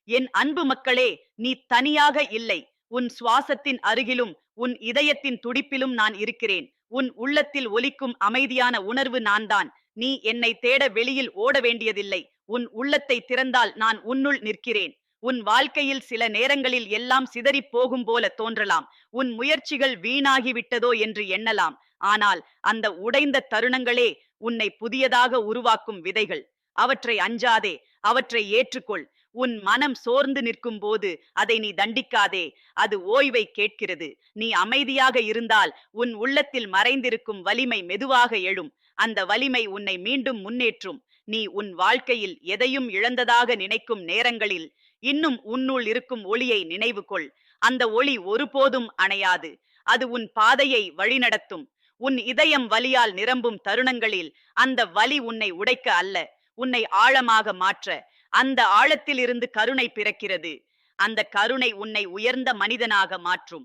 என் அன்பு மக்களே, நீ தனியாக இல்லை. உன் சுவாசத்தின் அருகிலும் உன் இதயத்தின் துடிப்பிலும் நான் இருக்கிறேன். உன் உள்ளத்தில் ஒலிக்கும் அமைதியான உணர்வு நான்தான். நீ என்னை தேட வெளியில் ஓட வேண்டியதில்லை. உன் உள்ளத்தை திறந்தால் நான் உன்னுள் நிற்கிறேன். உன் வாழ்க்கையில் சில நேரங்களில் எல்லாம் சிதறிப் போகும் போல தோன்றலாம். உன் முயற்சிகள் வீணாகிவிட்டதோ என்று எண்ணலாம். ஆனால் அந்த உடைந்த தருணங்களே உன்னை புதியதாக உருவாக்கும் விதைகள். அவற்றை அஞ்சாதே, அவற்றை ஏற்றுக்கொள். உன் மனம் சோர்ந்து நிற்கும் போது அதை நீ தண்டிக்காதே. அது ஓய்வை கேட்கிறது. நீ அமைதியாக இருந்தால் உன் உள்ளத்தில் மறைந்திருக்கும் வலிமை மெதுவாக எழும். அந்த வலிமை உன்னை மீண்டும் முன்னேற்றும். நீ உன் வாழ்க்கையில் எதையும் இழந்ததாக நினைக்கும் நேரங்களில் இன்னும் உன்னுள் இருக்கும் ஒளியை நினைவு கொள். அந்த ஒளி ஒருபோதும் அணையாது. அது உன் பாதையை வழிநடத்தும். உன் இதயம் வலியால் நிரம்பும் தருணங்களில் அந்த வலி உன்னை உடைக்க அல்ல, உன்னை ஆழமாக மாற்ற. அந்த ஆழத்தில் இருந்து கருணை பிறக்கிறது. அந்த கருணை உன்னை உயர்ந்த மனிதனாக மாற்றும்.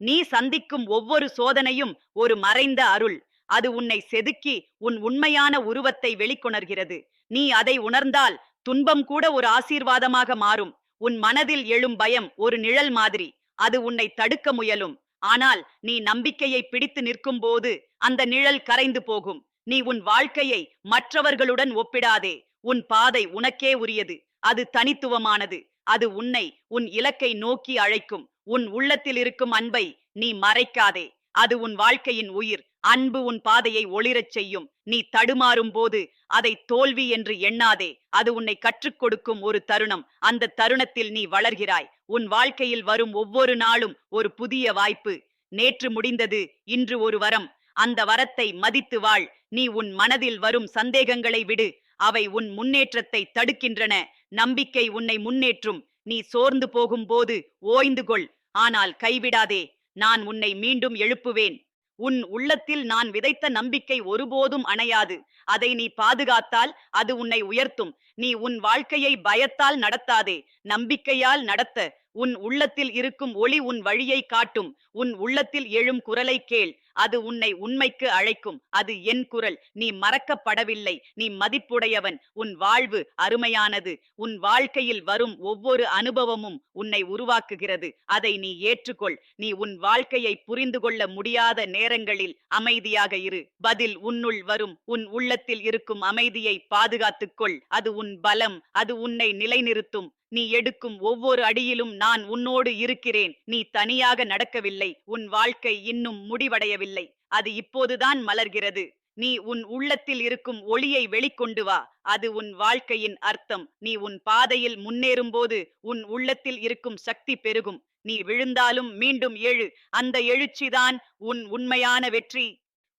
நீ சந்திக்கும் ஒவ்வொரு சோதனையும் ஒரு மறைந்த அருள். அது உன்னை செதுக்கி உன் உண்மையான உருவத்தை வெளிக்கொணர்கிறது. நீ அதை உணர்ந்தால் துன்பம் கூட ஒரு ஆசீர்வாதமாக மாறும். உன் மனதில் எழும் பயம் ஒரு நிழல் மாதிரி. அது உன்னை தடுக்க முயலும். ஆனால் நீ நம்பிக்கையை பிடித்து நிற்கும் போது அந்த நிழல் கரைந்து போகும். நீ உன் வாழ்க்கையை மற்றவர்களுடன் ஒப்பிடாதே. உன் பாதை உனக்கே உரியது. அது தனித்துவமானது. அது உன்னை உன் இலக்கை நோக்கி அழைக்கும். உன் உள்ளத்தில் இருக்கும் அன்பை நீ மறைக்காதே. அது உன் வாழ்க்கையின் உயிர். அன்பு உன் பாதையை ஒளிரச் செய்யும். நீ தடுமாறும் போது அதை தோல்வி என்று எண்ணாதே. அது உன்னை கற்றுக் கொடுக்கும் ஒரு தருணம். அந்த தருணத்தில் நீ வளர்கிறாய். உன் வாழ்க்கையில் வரும் ஒவ்வொரு நாளும் ஒரு புதிய வாய்ப்பு. நேற்று முடிந்தது, இன்று ஒரு வரம். அந்த வரத்தை மதித்து வாழ். நீ உன் மனதில் வரும் சந்தேகங்களை விடு. அவை உன் முன்னேற்றத்தை தடுக்கின்றன. நம்பிக்கை உன்னை முன்னேற்றும். நீ சோர்ந்து போகும்போது ஓய்ந்து கொள். ஆனால் கைவிடாதே. நான் உன்னை மீண்டும் எழுப்புவேன். உன் உள்ளத்தில் நான் விதைத்த நம்பிக்கை ஒருபோதும் அணையாது. அதை நீ பாதுகாத்தால் அது உன்னை உயர்த்தும். நீ உன் வாழ்க்கையை பயத்தால் நடத்தாதே, நம்பிக்கையால் நடத்த. உன் உள்ளத்தில் இருக்கும் ஒளி உன் வழியை காட்டும். உன் உள்ளத்தில் எழும் குரலை கேள். அது உன்னை உண்மைக்கு அழைக்கும். அது என் குரல். நீ மறக்கப்படவில்லை. நீ மதிப்புடையவன். உன் வாழ்வு அருமையானது. உன் வாழ்க்கையில் வரும் ஒவ்வொரு அனுபவமும் உன்னை உருவாக்குகிறது. அதை நீ ஏற்றுக்கொள். நீ உன் வாழ்க்கையை புரிந்து கொள்ள முடியாத நேரங்களில் அமைதியாக இரு. பதில் உன்னுள் வரும். உன் உள்ளத்தில் இருக்கும் அமைதியை பாதுகாத்துக்கொள். அது உன் பலம். அது உன்னை நிலைநிறுத்தும். நீ எடுக்கும் ஒவ்வொரு அடியிலும் நான் உன்னோடு இருக்கிறேன். நீ தனியாக நடக்கவில்லை. உன் வாழ்க்கை இன்னும் முடிவடையவில்லை. அது இப்போதுதான் மலர்கிறது. நீ உன் உள்ளத்தில் இருக்கும் ஒளியை வெளிக்கொண்டு வா. அது உன் வாழ்க்கையின் அர்த்தம். நீ உன் பாதையில் முன்னேறும் போது உன் உள்ளத்தில் இருக்கும் சக்தி பெருகும். நீ விழுந்தாலும் மீண்டும் எழு. அந்த எழுச்சிதான் உன் உண்மையான வெற்றி.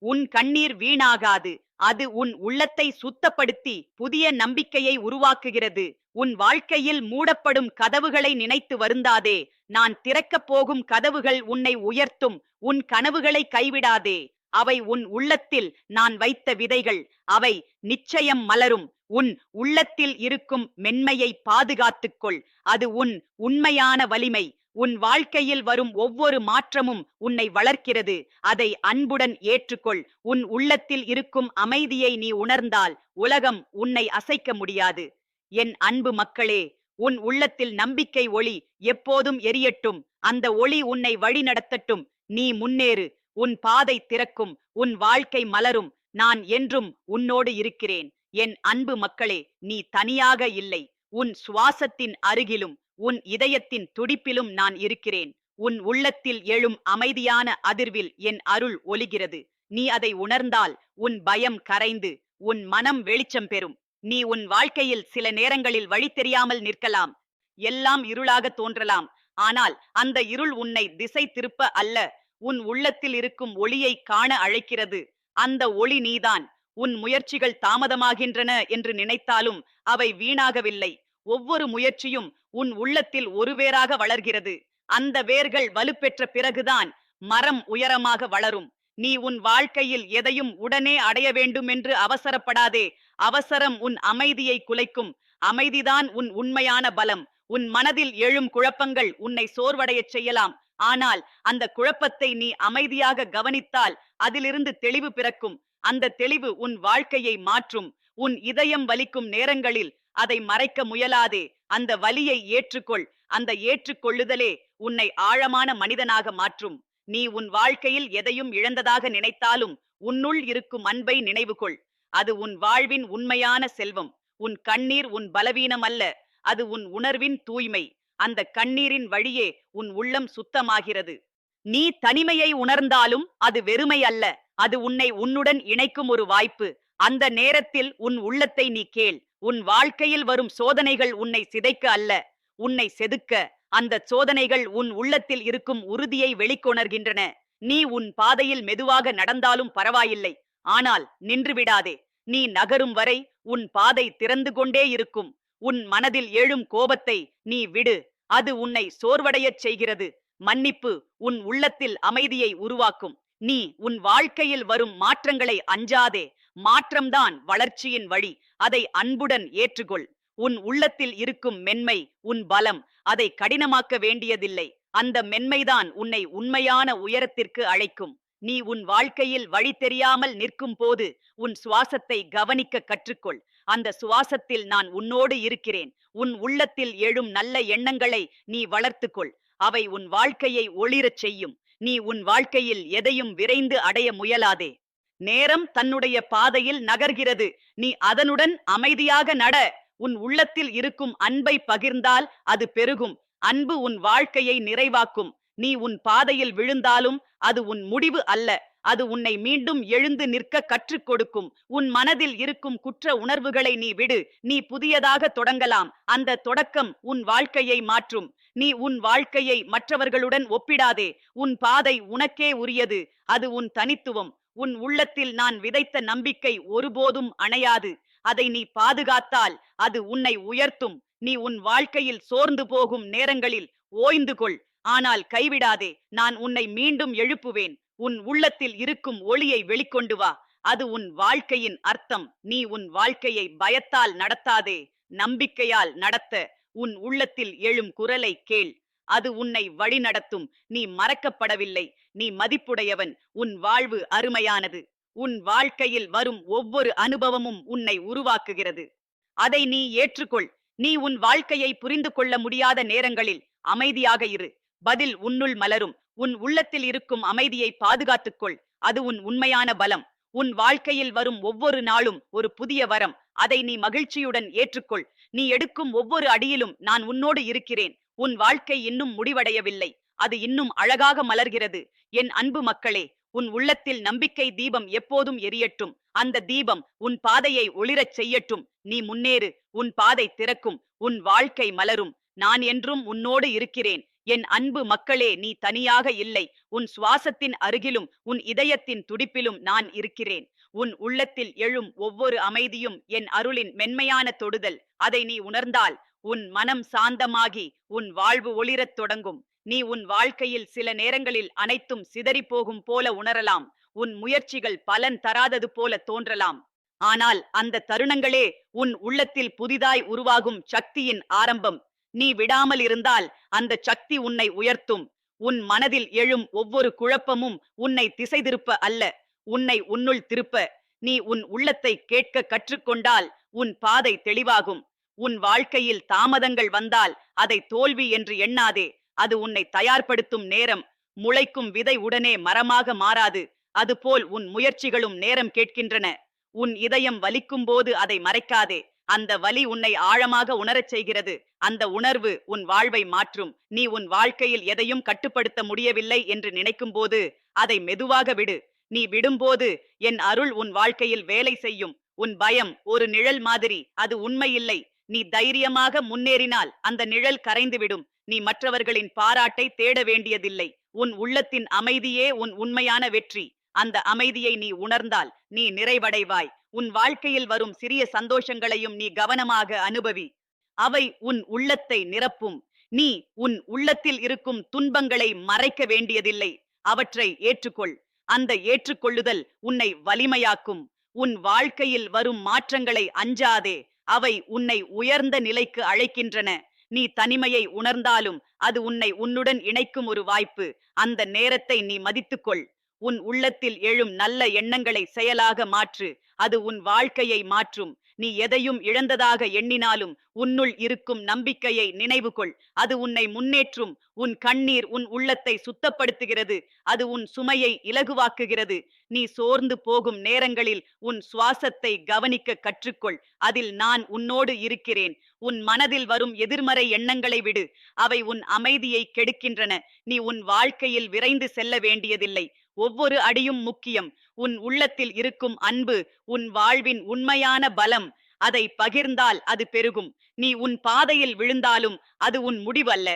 உன் கண்ணீர் வீணாகாது. அது உன் உள்ளத்தை சுத்தப்படுத்தி புதிய நம்பிக்கையை உருவாக்குகிறது. உன் வாழ்க்கையில் மூடப்படும் கதவுகளை நினைத்து வருந்தாதே. நான் திறக்கப் போகும் கதவுகள் உன்னை உயர்த்தும். உன் கனவுகளை கைவிடாதே. அவை உன் உள்ளத்தில் நான் வைத்த விதைகள். அவை நிச்சயம் மலரும். உன் உள்ளத்தில் இருக்கும் மென்மையை பாதுகாத்துக்கொள். அது உன் உண்மையான வலிமை. உன் வாழ்க்கையில் வரும் ஒவ்வொரு மாற்றமும் உன்னை வளர்க்கிறது. அதை அன்புடன் ஏற்றுக்கொள். உன் உள்ளத்தில் இருக்கும் அமைதியை நீ உணர்ந்தால் உலகம் உன்னை அசைக்க முடியாது. என் அன்பு மக்களே, உன் உள்ளத்தில் நம்பிக்கை ஒளி எப்போதும் எரியட்டும். அந்த ஒளி உன்னை வழி நடத்தட்டும். நீ முன்னேறு. உன் பாதை திறக்கும். உன் வாழ்க்கை மலரும். நான் என்றும் உன்னோடு இருக்கிறேன். என் அன்பு மக்களே, நீ தனியாக இல்லை. உன் சுவாசத்தின் அருகிலும் உன் இதயத்தின் துடிப்பிலும் நான் இருக்கிறேன். உன் உள்ளத்தில் எழும் அமைதியான அதிர்வில் என் அருள் ஒலிகிறது. நீ அதை உணர்ந்தால் உன் பயம் கரைந்து உன் மனம் வெளிச்சம் பெறும். நீ உன் வாழ்க்கையில் சில நேரங்களில் வழி தெரியாமல் நிற்கலாம். எல்லாம் இருளாக தோன்றலாம். ஆனால் அந்த இருள் உன்னை திசை திருப்ப அல்ல, உன் உள்ளத்தில் இருக்கும் ஒளியை காண அழைக்கிறது. அந்த ஒளி நீதான். உன் முயற்சிகள் தாமதமாகின்றன என்று நினைத்தாலும் அவை வீணாகவில்லை. ஒவ்வொரு முயற்சியும் உன் உள்ளத்தில் ஒரு வேராக வளர்கிறது. அந்த வேர்கள் வலுப்பெற்ற பிறகுதான் மரம் உயரமாக வளரும். நீ உன் வாழ்க்கையில் எதையும் உடனே அடைய வேண்டும் என்று அவசரப்படாதே. அவசரம் உன் அமைதியை குலைக்கும். அமைதிதான் உன் உண்மையான பலம். உன் மனதில் எழும் குழப்பங்கள் உன்னை சோர்வடையச் செய்யலாம். ஆனால் அந்த குழப்பத்தை நீ அமைதியாக கவனித்தால் அதிலிருந்து தெளிவு பிறக்கும். அந்த தெளிவு உன் வாழ்க்கையை மாற்றும். உன் இதயம் வலிக்கும் நேரங்களில் அதை மறைக்க முயலாதே. அந்த வலியை ஏற்றுக்கொள். அந்த ஏற்றுக்கொள்ளுதலே உன்னை ஆழமான மனிதனாக மாற்றும். நீ உன் வாழ்க்கையில் எதையும் இழந்ததாக நினைத்தாலும் உன்னுள் இருக்கும் அன்பை நினைவுகொள். அது உன் வாழ்வின் உண்மையான செல்வம். உன் கண்ணீர் உன் பலவீனம் அல்ல, அது உன் உணர்வின் தூய்மை. அந்த கண்ணீரின் வழியே உன் உள்ளம் சுத்தமாகிறது. நீ தனிமையை உணர்ந்தாலும் அது வெறுமை அல்ல, அது உன்னை உன்னுடன் இணைக்கும் ஒரு வாய்ப்பு. அந்த நேரத்தில் உன் உள்ளத்தை நீ கேள். உன் வாழ்க்கையில் வரும் சோதனைகள் உன்னை சிதைக்க அல்ல, உன்னை செதுக்க. அந்த சோதனைகள் உன் உள்ளத்தில் இருக்கும் உறுதியை வெளிக்கொணர்கின்றன. நீ உன் பாதையில் மெதுவாக நடந்தாலும் பரவாயில்லை, ஆனால் நின்று விடாதே. நீ நகரும் வரை உன் பாதை திறந்து கொண்டே இருக்கும். உன் மனதில் எழும் கோபத்தை நீ விடு, அது உன்னை சோர்வடையச் செய்கிறது. மன்னிப்பு உன் உள்ளத்தில் அமைதியை உருவாக்கும். நீ உன் வாழ்க்கையில் வரும் மாற்றங்களை அஞ்சாதே. மாற்றம்தான் வளர்ச்சியின் வழி. அதை அன்புடன் ஏற்றுக்கொள். உன் உள்ளத்தில் இருக்கும் மென்மை உன் பலம். அதை கடினமாக்க வேண்டியதில்லை. அந்த மென்மைதான் உன்னை உண்மையான உயரத்திற்கு அழைக்கும். நீ உன் வாழ்க்கையில் வழி தெரியாமல் நிற்கும் போது உன் சுவாசத்தை கவனிக்க கற்றுக்கொள். அந்த சுவாசத்தில் நான் உன்னோடு இருக்கிறேன். உன் உள்ளத்தில் எழும் நல்ல எண்ணங்களை நீ வளர்த்துக்கொள். அவை உன் வாழ்க்கையை ஒளிரச் செய்யும். நீ உன் வாழ்க்கையில் எதையும் விரைந்து அடைய முயலாதே. நேரம் தன்னுடைய பாதையில் நகர்கிறது. நீ அதனுடன் அமைதியாக நட. உன் உள்ளத்தில் இருக்கும் அன்பை பகிர்ந்தால் அது பெருகும். அன்பு உன் வாழ்க்கையை நிறைவாக்கும். நீ உன் பாதையில் விழுந்தாலும் அது உன் முடிவு அல்ல, அது உன்னை மீண்டும் எழுந்து நிற்க கற்றுக் கொடுக்கும். உன் மனதில் இருக்கும் குற்ற உணர்வுகளை நீ விடு. நீ புதியதாக தொடங்கலாம். அந்த தொடக்கம் உன் வாழ்க்கையை மாற்றும். நீ உன் வாழ்க்கையை மற்றவர்களுடன் ஒப்பிடாதே. உன் பாதை உனக்கே உரியது. அது உன் தனித்துவம். உன் உள்ளத்தில் நான் விதைத்த நம்பிக்கை ஒருபோதும் அணையாது. அதை நீ பாதுகாத்தால் அது உன்னை உயர்த்தும். நீ உன் வாழ்க்கையில் சோர்ந்து போகும் நேரங்களில் ஓய்ந்து கொள், ஆனால் கைவிடாதே. நான் உன்னை மீண்டும் எழுப்புவேன். உன் உள்ளத்தில் இருக்கும் ஒளியை வெளிக்கொண்டு வா. அது உன் வாழ்க்கையின் அர்த்தம். நீ உன் வாழ்க்கையை பயத்தால் நடத்தாதே, நம்பிக்கையால் நடத்த. உன் உள்ளத்தில் எழும் குரலை கேள். அது உன்னை வழிநடத்தும். நீ மறக்கப்படவில்லை, நீ மதிப்புடையவன். உன் வாழ்வு அருமையானது. உன் வாழ்க்கையில் வரும் ஒவ்வொரு அனுபவமும் உன்னை உருவாக்குகிறது. அதை நீ ஏற்றுக்கொள். நீ உன் வாழ்க்கையை புரிந்து கொள்ள முடியாத நேரங்களில் அமைதியாக இரு. பதில் உன்னுள் மலரும். உன் உள்ளத்தில் இருக்கும் அமைதியை பாதுகாத்துக்கொள். அது உன் உண்மையான பலம். உன் வாழ்க்கையில் வரும் ஒவ்வொரு நாளும் ஒரு புதிய வரம். அதை நீ மகிழ்ச்சியுடன் ஏற்றுக்கொள். நீ எடுக்கும் ஒவ்வொரு அடியிலும் நான் உன்னோடு இருக்கிறேன். உன் வாழ்க்கை இன்னும் முடிவடையவில்லை, அது இன்னும் அழகாக மலர்கிறது. என் அன்பு மக்களே, உன் உள்ளத்தில் நம்பிக்கை தீபம் எப்போதும் எரியட்டும். அந்த தீபம் உன் பாதையை ஒளிரச் செய்யட்டும். நீ முன்னேறு, உன் பாதை திறக்கும், உன் வாழ்க்கை மலரும். நான் என்றும் உன்னோடு இருக்கிறேன். என் அன்பு மக்களே, நீ தனியாக இல்லை. உன் சுவாசத்தின் அருகிலும் உன் இதயத்தின் துடிப்பிலும் நான் இருக்கிறேன். உன் உள்ளத்தில் எழும் ஒவ்வொரு அமைதியும் என் அருளின் மென்மையான தொடுதல். அதை நீ உணர்ந்தால் உன் மனம் சாந்தமாகி உன் வாழ்வு ஒளிரத் தொடங்கும். நீ உன் வாழ்க்கையில் சில நேரங்களில் அனைத்தும் சிதறி போகும் போல உணரலாம். உன் முயற்சிகள் பலன் தராதது போல தோன்றலாம். ஆனால் அந்த தருணங்களே உன் உள்ளத்தில் புதிதாய் உருவாகும் சக்தியின் ஆரம்பம். நீ விடாமல் இருந்தால் அந்த சக்தி உன்னை உயர்த்தும். உன் மனதில் எழும் ஒவ்வொரு குழப்பமும் உன்னை திசை திருப்ப அல்ல, உன்னை உன்னுள் திருப்ப. நீ உன் உள்ளத்தை கேட்க கற்றுக்கொண்டால் உன் பாதை தெளிவாகும். உன் வாழ்க்கையில் தாமதங்கள் வந்தால் அதை தோல்வி என்று எண்ணாதே. அது உன்னை தயார்படுத்தும் நேரம். முளைக்கும் விதை உடனே மரமாக மாறாது. அதுபோல் உன் முயற்சிகளும் நேரம் கேட்கின்றன. உன் இதயம் வலிக்கும் போது அதை மறைக்காதே. அந்த வலி உன்னை ஆழமாக உணரச் செய்கிறது. அந்த உணர்வு உன் வாழ்வை மாற்றும். நீ உன் வாழ்க்கையில் எதையும் கட்டுப்படுத்த முடியவில்லை என்று நினைக்கும் போது அதை மெதுவாக விடு. நீ விடும்போது என் அருள் உன் வாழ்க்கையில் வேலை செய்யும். உன் பயம் ஒரு நிழல் மாதிரி, அது உண்மையில்லை. நீ தைரியமாக முன்னேறினால் அந்த நிழல் கரைந்துவிடும். நீ மற்றவர்களின் பாராட்டை தேட வேண்டியதில்லை. உன் உள்ளத்தின் அமைதியே உன் உண்மையான வெற்றி. அந்த அமைதியை நீ உணர்ந்தால் நீ நிறைவடைவாய். உன் வாழ்க்கையில் வரும் சிறிய சந்தோஷங்களையும் நீ கவனமாக அனுபவி. அவை உன் உள்ளத்தை நிரப்பும். நீ உன் உள்ளத்தில் இருக்கும் துன்பங்களை மறைக்க வேண்டியதில்லை. அவற்றை ஏற்றுக்கொள். அந்த ஏற்றுக்கொள்ளுதல் உன்னை வலிமையாக்கும். உன் வாழ்க்கையில் வரும் மாற்றங்களை அஞ்சாதே. அவை உன்னை உயர்ந்த நிலைக்கு அழைக்கின்றன. நீ தனிமையை உணர்ந்தாலும் அது உன்னை உன்னுடன் இணைக்கும் ஒரு வாய்ப்பு. அந்த நேரத்தை நீ மதித்துக்கொள். உன் உள்ளத்தில் எழும் நல்ல எண்ணங்களை செயலாக மாற்று. அது உன் வாழ்க்கையை மாற்றும். நீ எதையும் இழந்ததாக எண்ணினாலும் உன்னுள் இருக்கும் நம்பிக்கையை நினைவு கொள். அது உன்னை முன்னேற்றும். உன் கண்ணீர் உன் உள்ளத்தை சுத்தப்படுத்துகிறது. அது உன் சுமையை இலகுவாக்குகிறது. நீ சோர்ந்து போகும் நேரங்களில் உன் சுவாசத்தை கவனிக்க கற்றுக்கொள். அதில் நான் உன்னோடு இருக்கிறேன். உன் மனதில் வரும் எதிர்மறை எண்ணங்களை விடு. அவை உன் அமைதியை கெடுக்கின்றன. நீ உன் வாழ்க்கையில் விரைந்து செல்ல வேண்டியதில்லை. ஒவ்வொரு அடியும் முக்கியம். உன் உள்ளத்தில் இருக்கும் அன்பு உன் வாழ்வின் உண்மையான பலம். அதை பகிர்ந்தால் அது பெருகும். நீ உன் பாதையில் விழுந்தாலும் அது உன் முடிவல்ல.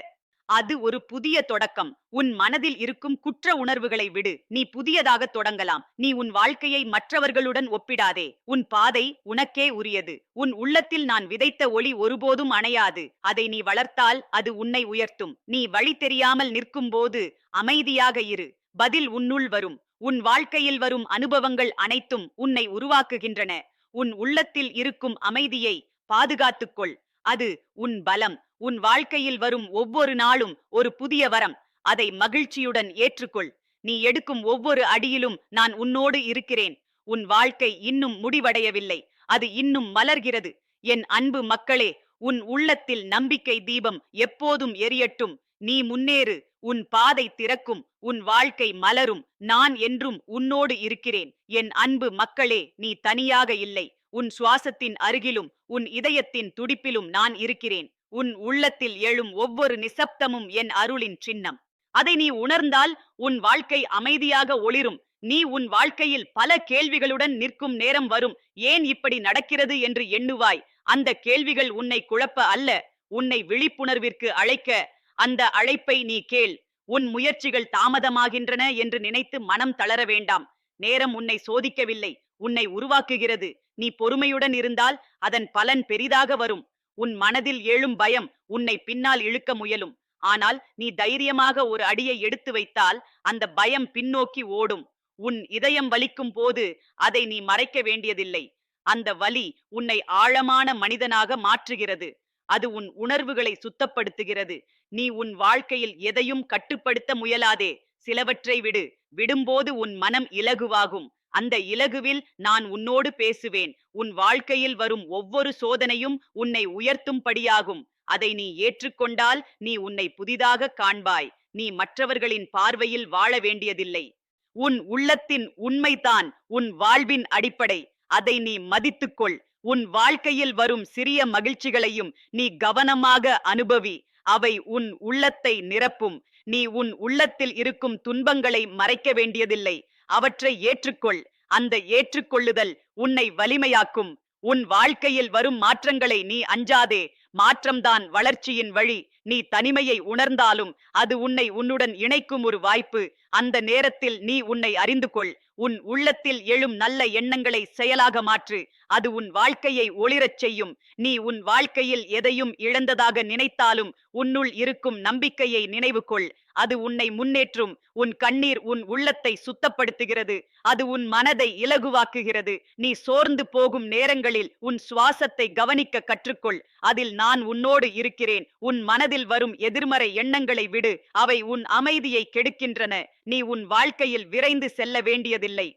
அது ஒரு புதிய தொடக்கம். உன் மனதில் இருக்கும் குற்ற உணர்வுகளை விடு. நீ புதியதாக தொடங்கலாம். நீ உன் வாழ்க்கையை மற்றவர்களுடன் ஒப்பிடாதே. உன் பாதை உனக்கே உரியது. உன் உள்ளத்தில் நான் விதைத்த ஒளி ஒருபோதும் அணையாது. அதை நீ வளர்த்தால் அது உன்னை உயர்த்தும். நீ வழி தெரியாமல் நிற்கும் போது அமைதியாக இரு. பதில் உன்னுள் வரும். உன் வாழ்க்கையில் வரும் அனுபவங்கள் அனைத்தும் உன்னை உருவாக்குகின்றன. உன் உள்ளத்தில் இருக்கும் அமைதியை பாதுகாத்துக்கொள். அது உன் பலம். உன் வாழ்க்கையில் வரும் ஒவ்வொரு நாளும் ஒரு புதிய வரம். அதை மகிழ்ச்சியுடன் ஏற்றுக்கொள். நீ எடுக்கும் ஒவ்வொரு அடியிலும் நான் உன்னோடு இருக்கிறேன். உன் வாழ்க்கை இன்னும் முடிவடையவில்லை. அது இன்னும் மலர்கிறது. என் அன்பு மக்களே, உன் உள்ளத்தில் நம்பிக்கை தீபம் எப்போதும் எரியட்டும். நீ முன்னேறு. உன் பாதை திறக்கும். உன் வாழ்க்கை மலரும். நான் என்றும் உன்னோடு இருக்கிறேன். என் அன்பு மக்களே, நீ தனியாக இல்லை. உன் சுவாசத்தின் அருகிலும் உன் இதயத்தின் துடிப்பிலும் நான் இருக்கிறேன். உன் உள்ளத்தில் எழும் ஒவ்வொரு நிசப்தமும் என் அருளின் சின்னம். அதை நீ உணர்ந்தால் உன் வாழ்க்கை அமைதியாக ஒளிரும். நீ உன் வாழ்க்கையில் பல கேள்விகளுடன் நிற்கும் நேரம் வரும். ஏன் இப்படி நடக்கிறது என்று எண்ணுவாய். அந்த கேள்விகள் உன்னை குழப்ப அல்ல, உன்னை விழிப்புணர்விற்கு அழைக்க. அந்த அழைப்பை நீ கேள். உன் முயற்சிகள் தாமதமாகின்றன என்று நினைத்து மனம் தளர வேண்டாம். நேரம் உன்னை சோதிக்கவில்லை, உன்னை உருவாக்குகிறது. நீ பொறுமையுடன் இருந்தால் அதன் பலன் பெரிதாக வரும். உன் மனதில் எழும் பயம் உன்னை பின்னால் இழுக்க முயலும். ஆனால் நீ தைரியமாக ஒரு அடியை எடுத்து வைத்தால் அந்த பயம் பின்னோக்கி ஓடும். உன் இதயம் வலிக்கும் போது அதை நீ மறைக்க வேண்டியதில்லை. அந்த வலி உன்னை ஆழமான மனிதனாக மாற்றுகிறது. அது உன் உணர்வுகளை சுத்தப்படுத்துகிறது. நீ உன் வாழ்க்கையில் எதையும் கட்டுப்படுத்த முயலாதே. சிலவற்றை விடு. விடும்போது உன் மனம் இலகுவாகும். அந்த இலகுவில் நான் உன்னோடு பேசுவேன். உன் வாழ்க்கையில் வரும் ஒவ்வொரு சோதனையும் உன்னை உயர்த்தும்படியாகும். அதை நீ ஏற்றுக்கொண்டால் நீ உன்னை புதிதாக காண்பாய். நீ மற்றவர்களின் பார்வையில் வாழ வேண்டியதில்லை. உன் உள்ளத்தின் உண்மைதான் உன் வாழ்வின் அடிப்படை. அதை நீ மதித்துக்கொள். உன் வாழ்க்கையில் வரும் சிறிய மகிழ்ச்சிகளையும் நீ கவனமாக அனுபவி. அவை உன் உள்ளத்தை நிரப்பும். நீ உன் உள்ளத்தில் இருக்கும் துன்பங்களை மறைக்க வேண்டியதில்லை. அவற்றை ஏற்றுக்கொள். அந்த ஏற்றுக்கொள்ளுதல் உன்னை வலிமையாக்கும். உன் வாழ்க்கையில் வரும் மாற்றங்களை நீ அஞ்சாதே. மாற்றம்தான் வளர்ச்சியின் வழி. நீ தனிமையை உணர்ந்தாலும் அது உன்னை உன்னுடன் இணைக்கும் ஒரு வாய்ப்பு. அந்த நேரத்தில் நீ உன்னை அறிந்து கொள். உன் உள்ளத்தில் எழும் நல்ல எண்ணங்களை செயலாக மாற்று. அது உன் வாழ்க்கையை ஒளிரச் செய்யும். நீ உன் வாழ்க்கையில் எதையும் இழந்ததாக நினைத்தாலும் உன்னுள் இருக்கும் நம்பிக்கையை நினைவு கொள். அது உன்னை முன்னேற்றும். உன் கண்ணீர் உன் உள்ளத்தை சுத்தப்படுத்துகிறது. அது உன் மனதை இலகுவாக்குகிறது. நீ சோர்ந்து போகும் நேரங்களில் உன் சுவாசத்தை கவனிக்க கற்றுக்கொள். அதில் நான் உன்னோடு இருக்கிறேன். உன் மனதில் வரும் எதிர்மறை எண்ணங்களை விடு. அவை உன் அமைதியை கெடுக்கின்றன. நீ உன் வாழ்க்கையில் விரைந்து செல்ல வேண்டியதில்லை.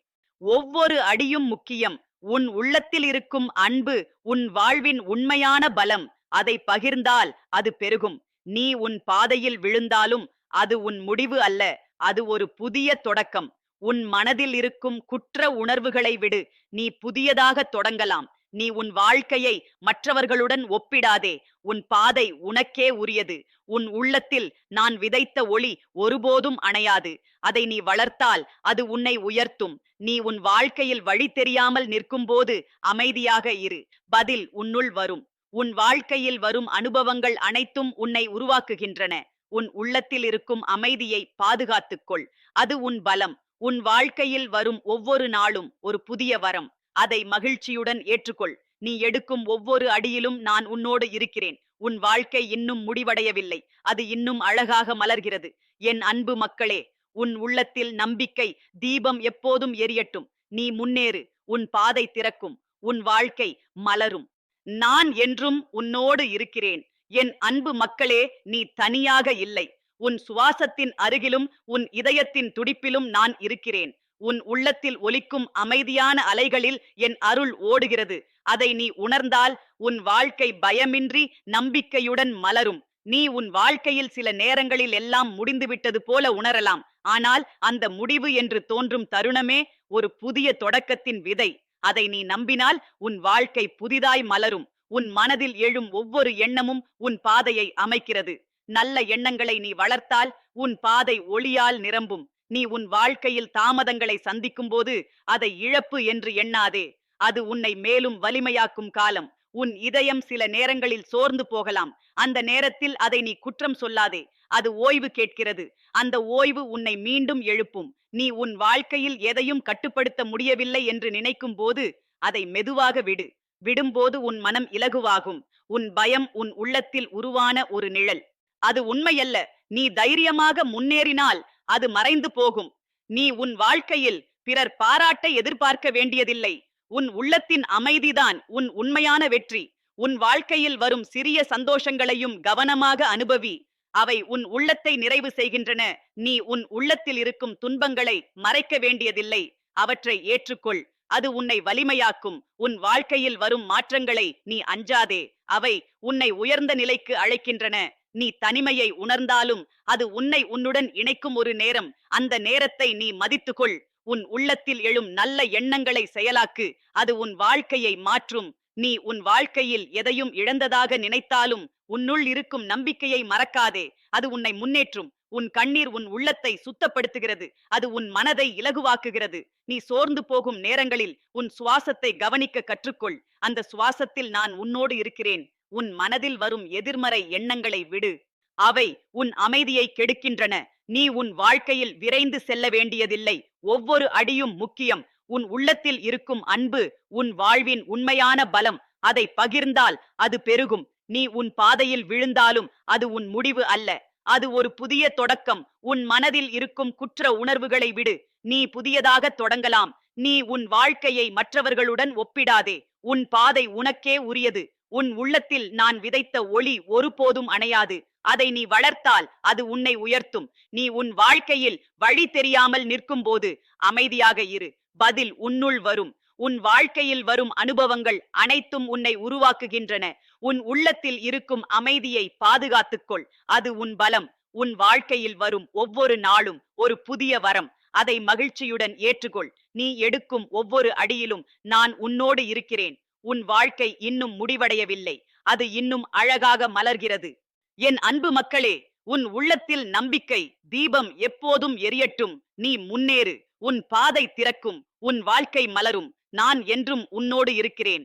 ஒவ்வொரு அடியும் முக்கியம். உன் உள்ளத்தில் இருக்கும் அன்பு உன் வாழ்வின் உண்மையான பலம். அதை பகிர்ந்தால் அது பெருகும். நீ உன் பாதையில் விழுந்தாலும் அது உன் முடிவு அல்ல, அது ஒரு புதிய தொடக்கம். உன் மனதில் இருக்கும் குற்ற உணர்வுகளை விடு. நீ புதியதாக தொடங்கலாம். நீ உன் வாழ்க்கையை மற்றவர்களுடன் ஒப்பிடாதே. உன் பாதை உனக்கே உரியது. உன் உள்ளத்தில் நான் விதைத்த ஒளி ஒருபோதும் அணையாது. அதை நீ வளர்த்தால் அது உன்னை உயர்த்தும். நீ உன் வாழ்க்கையில் வழி தெரியாமல் நிற்கும்போது அமைதியாக இரு. பதில் உன்னுள் வரும். உன் வாழ்க்கையில் வரும் அனுபவங்கள் அனைத்தும் உன்னை உருவாக்குகின்றன. உன் உள்ளத்தில் இருக்கும் அமைதியை பாதுகாத்துக்கொள். அது உன் பலம். உன் வாழ்க்கையில் வரும் ஒவ்வொரு நாளும் ஒரு புதிய வரம். அதை மகிழ்ச்சியுடன் ஏற்றுக்கொள். நீ எடுக்கும் ஒவ்வொரு அடியிலும் நான் உன்னோடு இருக்கிறேன். உன் வாழ்க்கை இன்னும் முடிவடையவில்லை. அது இன்னும் அழகாக மலர்கிறது. என் அன்பு மக்களே, உன் உள்ளத்தில் நம்பிக்கை தீபம் எப்போதும் எரியட்டும். நீ முன்னேறு. உன் பாதை திறக்கும். உன் வாழ்க்கை மலரும். நான் என்றும் உன்னோடு இருக்கிறேன். என் அன்பு மக்களே, நீ தனியாக இல்லை. உன் சுவாசத்தின் அருகிலும் உன் இதயத்தின் துடிப்பிலும் நான் இருக்கிறேன். உன் உள்ளத்தில் ஒலிக்கும் அமைதியான அலைகளில் என் அருள் ஓடுகிறது. அதை நீ உணர்ந்தால் உன் வாழ்க்கை பயமின்றி நம்பிக்கையுடன் மலரும். நீ உன் வாழ்க்கையில் சில நேரங்களில் எல்லாம் முடிந்துவிட்டது போல உணரலாம். ஆனால் அந்த முடிவு என்று தோன்றும் தருணமே ஒரு புதிய தொடக்கத்தின் விதை. அதை நீ நம்பினால் உன் வாழ்க்கை புதிதாய் மலரும். உன் மனதில் எழும் ஒவ்வொரு எண்ணமும் உன் பாதையை அமைக்கிறது. நல்ல எண்ணங்களை நீ வளர்த்தால் உன் பாதை ஒளியால் நிரம்பும். நீ உன் வாழ்க்கையில் தாமதங்களை சந்திக்கும் போது அதை இழப்பு என்று எண்ணாதே. அது உன்னை மேலும் வலிமையாக்கும் காலம். உன் இதயம் சில நேரங்களில் சோர்ந்து போகலாம். அந்த நேரத்தில் அதை நீ குற்றம் சொல்லாதே. அது ஓய்வு கேட்கிறது. அந்த ஓய்வு உன்னை மீண்டும் எழுப்பும். நீ உன் வாழ்க்கையில் எதையும் கட்டுப்படுத்த முடியவில்லை என்று நினைக்கும் போது அதை மெதுவாக விடு. விடும்போது உன் மனம் இலகுவாகும். உன் பயம் உன் உள்ளத்தில் உருவான ஒரு நிழல். அது உண்மையல்ல. நீ தைரியமாக முன்னேறினால் அது மறைந்து போகும். நீ உன் வாழ்க்கையில் பிறர் பாராட்டை எதிர்பார்க்க வேண்டியதில்லை. உன் உள்ளத்தின் அமைதிதான் உன் உண்மையான வெற்றி. உன் வாழ்க்கையில் வரும் சிறிய சந்தோஷங்களையும் கவனமாக அனுபவி. அவை உன் உள்ளத்தை நிறைவு செய்கின்றன. நீ உன் உள்ளத்தில் இருக்கும் துன்பங்களை மறைக்க வேண்டியதில்லை. அவற்றை ஏற்றுக்கொள். அது உன்னை வலிமையாக்கும். உன் வாழ்க்கையில் வரும் மாற்றங்களை நீ அஞ்சாதே. அவை உன்னை உயர்ந்த நிலைக்கு அழைக்கின்றன. நீ தனிமையை உணர்ந்தாலும் அது உன்னை உன்னுடன் இணைக்கும் ஒரு நேரம். அந்த நேரத்தை நீ மதித்துக்கொள். உன் உள்ளத்தில் எழும் நல்ல எண்ணங்களை செயலாக்கு. அது உன் வாழ்க்கையை மாற்றும். நீ உன் வாழ்க்கையில் எதையும் இழந்ததாக நினைத்தாலும் உன்னுள் இருக்கும் நம்பிக்கையை மறக்காதே. அது உன்னை முன்னேற்றும். உன் கண்ணீர் உன் உள்ளத்தை சுத்தப்படுத்துகிறது. அது உன் மனதை இலகுவாக்குகிறது. நீ சோர்ந்து போகும் நேரங்களில் உன் சுவாசத்தை கவனிக்க கற்றுக்கொள். அந்த சுவாசத்தில் நான் உன்னோடு இருக்கிறேன். உன் மனதில் வரும் எதிர்மறை எண்ணங்களை விடு. அவை உன் அமைதியை கெடுக்கின்றன. நீ உன் வாழ்க்கையில் விரைந்து செல்ல வேண்டியதில்லை. ஒவ்வொரு அடியும் முக்கியம். உன் உள்ளத்தில் இருக்கும் அன்பு உன் வாழ்வின் உண்மையான பலம். அதை பகிர்ந்தால் அது பெருகும். நீ உன் பாதையில் விழுந்தாலும் அது உன் முடிவு அல்ல. அது ஒரு புதிய தொடக்கம். உன் மனதில் இருக்கும் குற்ற உணர்வுகளை விடு. நீ புதியதாக தொடங்கலாம். நீ உன் வாழ்க்கையை மற்றவர்களுடன் ஒப்பிடாதே. உன் பாதை உனக்கே உரியது. உன் உள்ளத்தில் நான் விதைத்த ஒளி ஒருபோதும் அணையாது. அதை நீ வளர்த்தால் அது உன்னை உயர்த்தும். நீ உன் வாழ்க்கையில் வழி தெரியாமல் நிற்கும் போது அமைதியாக இரு. பதில் உன்னுள் வரும். உன் வாழ்க்கையில் வரும் அனுபவங்கள் அனைத்தும் உன்னை உருவாக்குகின்றன. உன் உள்ளத்தில் இருக்கும் அமைதியை பாதுகாத்துக்கொள். அது உன் பலம். உன் வாழ்க்கையில் வரும் ஒவ்வொரு நாளும் ஒரு புதிய வரம். அதை மகிழ்ச்சியுடன் ஏற்றுக்கொள். நீ எடுக்கும் ஒவ்வொரு அடியிலும் நான் உன்னோடு இருக்கிறேன். உன் வாழ்க்கை இன்னும் முடிவடையவில்லை. அது இன்னும் அழகாக மலர்கிறது. என் அன்பு மக்களே, உன் உள்ளத்தில் நம்பிக்கை தீபம் எப்போதும் எரியட்டும். நீ முன்னேறு. உன் பாதை திறக்கும். உன் வாழ்க்கை மலரும். நான் என்றும் உன்னோடு இருக்கிறேன்.